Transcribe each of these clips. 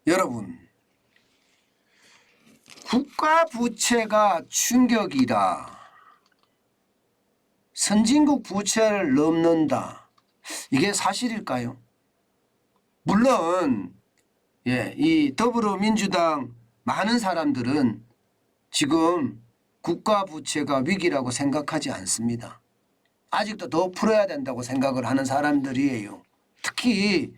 여러분, 국가 부채가 충격이다. 선진국 부채를 넘는다. 이게 사실일까요? 물론 이 더불어민주당 많은 사람들은 지금 국가 부채가 위기라고 생각하지 않습니다. 아직도 더 풀어야 된다고 생각을 하는 사람들이에요. 특히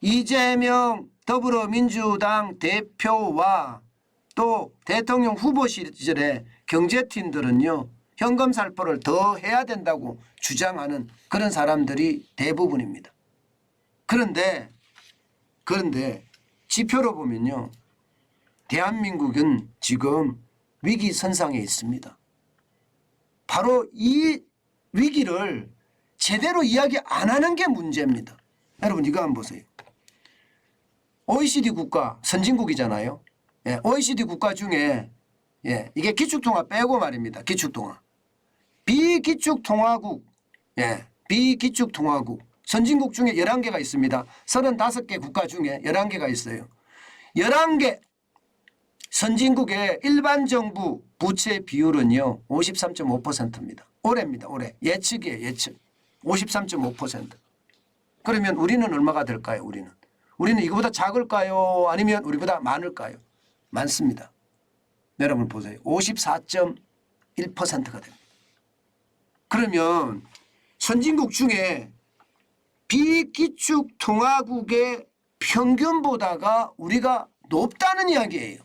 이재명 더불어민주당 대표와 또 대통령 후보 시절에 경제팀들은요, 현금 살포를 더 해야 된다고 주장하는 그런 사람들이 대부분입니다. 그런데 지표로 보면요, 대한민국은 지금 위기선상에 있습니다. 바로 이 위기를 제대로 이야기 안 하는 게 문제입니다. 여러분, 이거 한번 보세요. OECD 국가, 선진국이잖아요. OECD 국가 중에 이게 기축통화 빼고 말입니다. 기축통화. 비기축통화국, 비기축통화국. 선진국 중에 11개가 있습니다. 35개 국가 중에 11개가 있어요. 11개 선진국의 일반 정부 부채 비율은요, 53.5%입니다. 올해입니다. 올해. 예측이에요. 예측. 53.5%. 그러면 우리는 얼마가 될까요? 우리는 이거보다 작을까요? 아니면 우리보다 많을까요? 많습니다. 여러분 보세요. 54.1%가 됩니다. 그러면 선진국 중에 비기축통화국의 평균보다가 우리가 높다는 이야기예요.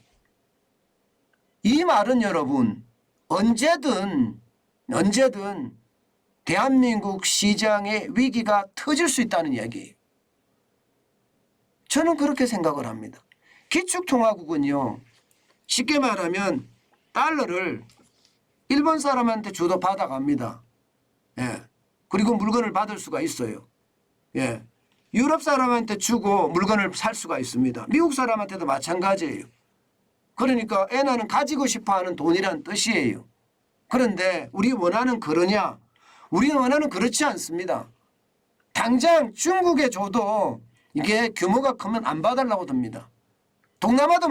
이 말은 여러분 언제든 대한민국 시장의 위기가 터질 수 있다는 이야기예요. 저는 그렇게 생각을 합니다. 기축통화국은요, 쉽게 말하면 달러를 일본 사람한테 줘도 받아갑니다. 그리고 물건을 받을 수가 있어요. 유럽 사람한테 주고 물건을 살 수가 있습니다. 미국 사람한테도 마찬가지예요. 그러니까 엔화는 가지고 싶어하는 돈이란 뜻이에요. 그런데 우리 원하는 그러냐? 우리는 원하는 그렇지 않습니다. 당장 중국에 줘도 이게 규모가 크면 안 봐달라고 듭니다. 동남아도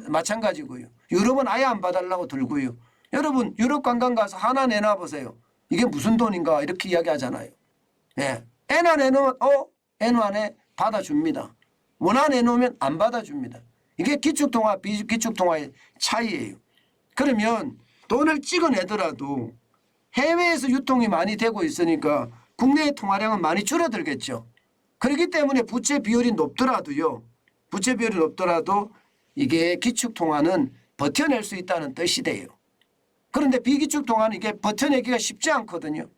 마찬가지고요. 유럽은 아예 안 봐달라고 들고요. 여러분 유럽 관광 가서 하나 내놔 보세요. 이게 무슨 돈인가 이렇게 이야기하잖아요. 엔화 내놓으면 엔화에 받아줍니다. 원화 내놓으면 안 받아줍니다. 이게 기축통화 비기축통화의 차이예요. 그러면 돈을 찍어내더라도 해외에서 유통이 많이 되고 있으니까 국내의 통화량은 많이 줄어들겠죠. 그렇기 때문에 부채 비율이 높더라도 이게 기축통화는 버텨낼 수 있다는 뜻이 돼요. 그런데 비기축통화는 이게 버텨내기가 쉽지 않거든요.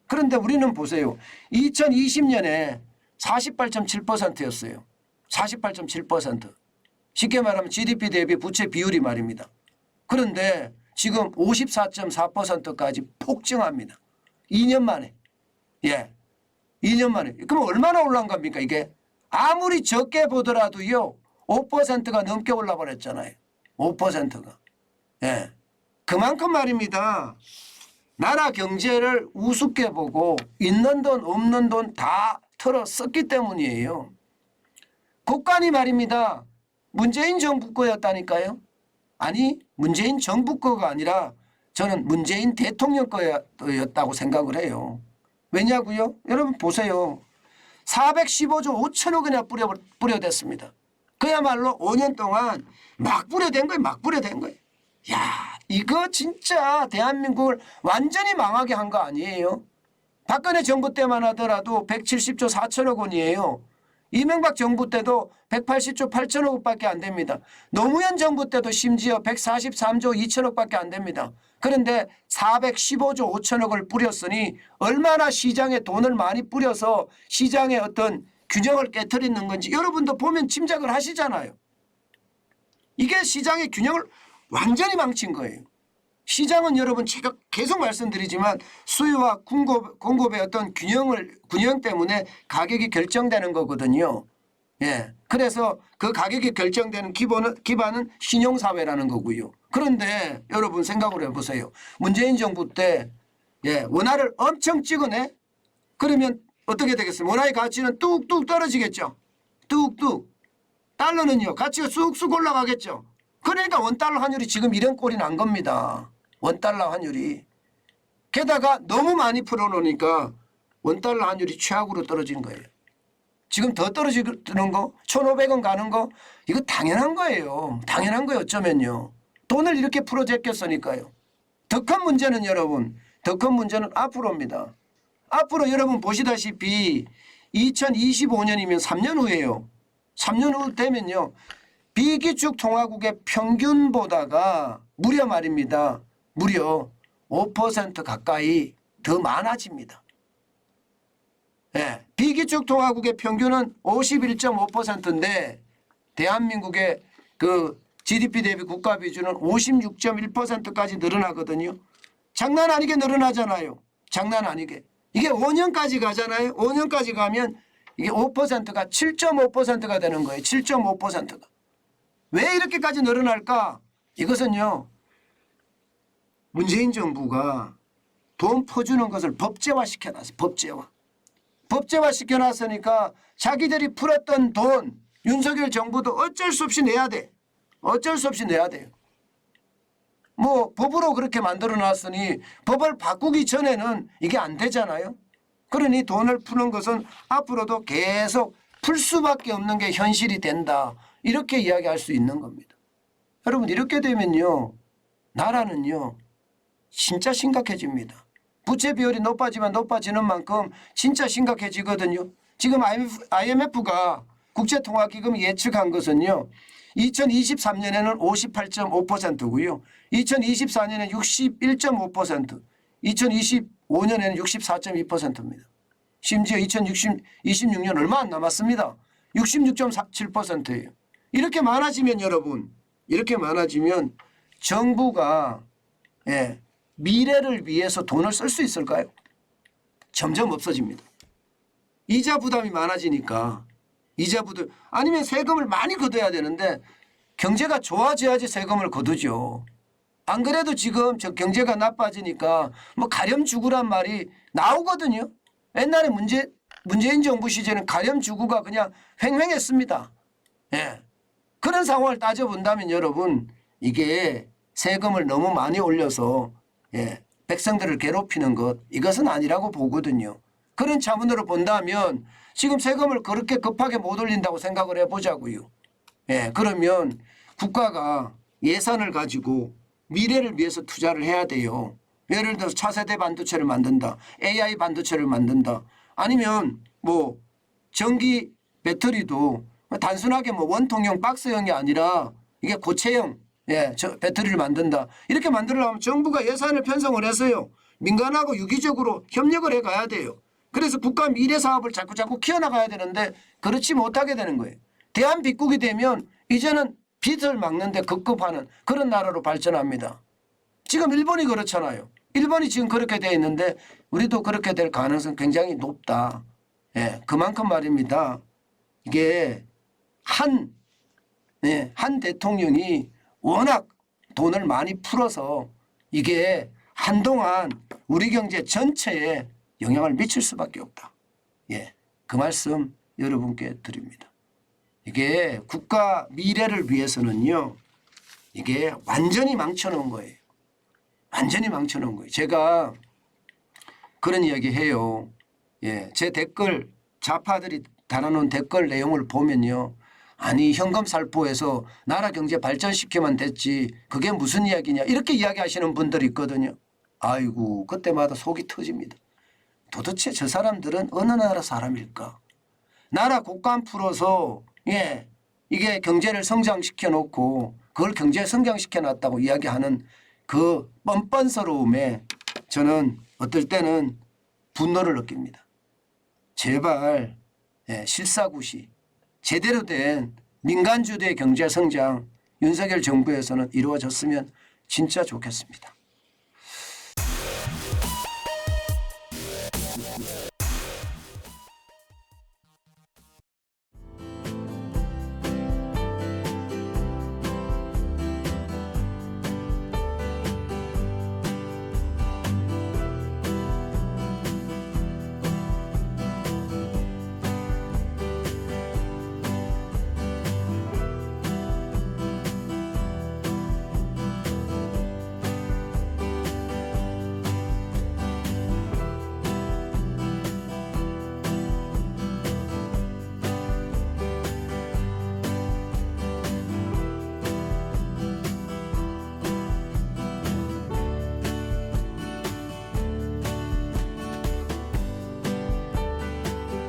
그런데 우리는 보세요. 2020년에 48.7%였어요. 48.7%. 쉽게 말하면 GDP 대비 부채 비율이 말입니다. 그런데 지금 54.4%까지 폭증합니다. 2년 만에. 2년 만에. 그럼 얼마나 올라간 겁니까 이게? 아무리 적게 보더라도요. 5%가 넘게 올라버렸잖아요. 5%가. 그만큼 말입니다. 나라 경제를 우습게 보고 있는 돈 없는 돈 다 털어 썼기 때문이에요. 국간이 말입니다. 문재인 정부 거였다니까요. 아니 문재인 정부 거가 아니라 저는 문재인 대통령 거였다고 생각을 해요. 왜냐고요? 여러분 보세요. 415조 5천억 원이나 뿌려댔습니다. 그야말로 5년 동안 막 뿌려댄 거예요. 막 뿌려댄 거예요. 야, 이거 진짜 대한민국을 완전히 망하게 한 거 아니에요? 박근혜 정부 때만 하더라도 170조 4천억 원이에요. 이명박 정부 때도 180조 8천억 원밖에 안 됩니다. 노무현 정부 때도 심지어 143조 2천억 밖에 안 됩니다. 그런데 415조 5천억을 뿌렸으니 얼마나 시장에 돈을 많이 뿌려서 시장의 어떤 균형을 깨트리는 건지 여러분도 보면 짐작을 하시잖아요. 이게 시장의 균형을 완전히 망친 거예요. 시장은 여러분 제가 계속 말씀드리지만 수요와 공급의 어떤 균형 때문에 가격이 결정되는 거거든요. 그래서 그 가격이 결정되는 기반은 신용사회라는 거고요. 그런데 여러분 생각을 해보세요. 문재인 정부 때 원화를 엄청 찍어내? 그러면 어떻게 되겠어요? 원화의 가치는 뚝뚝 떨어지겠죠. 뚝뚝. 달러는요 가치가 쑥쑥 올라가겠죠. 그러니까 원달러 환율이 지금 이런 꼴이 난 겁니다. 원달러 환율이. 게다가 너무 많이 풀어놓으니까 원달러 환율이 최악으로 떨어진 거예요. 지금 더 떨어지는 거 1,500원 가는 거 이거 당연한 거예요. 당연한 거예요. 어쩌면요. 돈을 이렇게 풀어 제꼈으니까요. 더 큰 문제는 여러분, 더 큰 문제는 앞으로입니다. 앞으로 여러분 보시다시피 2025년이면 3년 후에요. 3년 후 되면요. 비기축 통화국의 평균보다가 무려 말입니다. 무려 5% 가까이 더 많아집니다. 예, 비기축 통화국의 평균은 51.5%인데 대한민국의 그 GDP 대비 국가 비중은 56.1%까지 늘어나거든요. 장난 아니게 늘어나잖아요. 장난 아니게. 이게 5년까지 가잖아요. 5년까지 가면 이게 5%가 7.5%가 되는 거예요. 7.5%가. 왜 이렇게까지 늘어날까? 이것은요. 문재인 정부가 돈 퍼주는 것을 법제화 시켜놨어요. 법제화. 법제화 시켜놨으니까 자기들이 풀었던 돈 윤석열 정부도 어쩔 수 없이 내야 돼. 어쩔 수 없이 내야 돼요. 뭐 법으로 그렇게 만들어 놨으니 법을 바꾸기 전에는 이게 안 되잖아요. 그러니 돈을 푸는 것은 앞으로도 계속 풀 수밖에 없는 게 현실이 된다. 이렇게 이야기할 수 있는 겁니다. 여러분 이렇게 되면요. 나라는요. 진짜 심각해집니다. 부채 비율이 높아지면 높아지는 만큼 진짜 심각해지거든요. 지금 IMF가 국제통화기금이 예측한 것은요. 2023년에는 58.5%고요. 2024년에는 61.5%, 2025년에는 64.2%입니다. 심지어 2026년 얼마 안 남았습니다. 66.7%예요. 이렇게 많아지면 여러분, 이렇게 많아지면 정부가 미래를 위해서 돈을 쓸 수 있을까요? 점점 없어집니다. 이자 부담이 많아지니까 이자 부담 아니면 세금을 많이 걷어야 되는데 경제가 좋아져야지 세금을 걷어죠. 안 그래도 지금 저 경제가 나빠지니까 뭐 가렴 주구란 말이 나오거든요. 옛날에 문재인 정부 시절에는 가렴 주구가 그냥 횡행했습니다. 예. 그런 상황을 따져본다면 여러분 이게 세금을 너무 많이 올려서 백성들을 괴롭히는 것 이것은 아니라고 보거든요. 그런 차원으로 본다면 지금 세금을 그렇게 급하게 못 올린다고 생각을 해보자고요. 그러면 국가가 예산을 가지고 미래를 위해서 투자를 해야 돼요. 예를 들어서 차세대 반도체를 만든다. AI 반도체를 만든다. 아니면 뭐 전기 배터리도 단순하게 뭐 원통형 박스형이 아니라 이게 고체형 저 배터리를 만든다. 이렇게 만들려면 정부가 예산을 편성을 해서요. 민간하고 유기적으로 협력을 해가야 돼요. 그래서 국가 미래 사업을 자꾸 키워나가야 되는데 그렇지 못하게 되는 거예요. 대한빗국이 되면 이제는 빚을 막는데 급급하는 그런 나라로 발전합니다. 지금 일본이 그렇잖아요. 일본이 지금 그렇게 돼 있는데 우리도 그렇게 될 가능성이 굉장히 높다. 그만큼 말입니다. 이게 한 대통령이 워낙 돈을 많이 풀어서 이게 한동안 우리 경제 전체에 영향을 미칠 수밖에 없다. 그 말씀 여러분께 드립니다. 이게 국가 미래를 위해서는요. 이게 완전히 망쳐놓은 거예요. 완전히 망쳐놓은 거예요. 제가 그런 이야기 해요. 제 댓글 좌파들이 달아놓은 댓글 내용을 보면요. 아니 현금 살포해서 나라 경제 발전시키면 됐지 그게 무슨 이야기냐 이렇게 이야기하시는 분들이 있거든요. 아이고 그때마다 속이 터집니다. 도대체 저 사람들은 어느 나라 사람일까? 나라 곳간 풀어서 이게 경제를 성장시켜 놓고 그걸 경제 성장시켜 놨다고 이야기하는 그 뻔뻔스러움에 저는 어떨 때는 분노를 느낍니다. 제발 실사구시 제대로 된 민간주도의 경제 성장 윤석열 정부에서는 이루어졌으면 진짜 좋겠습니다.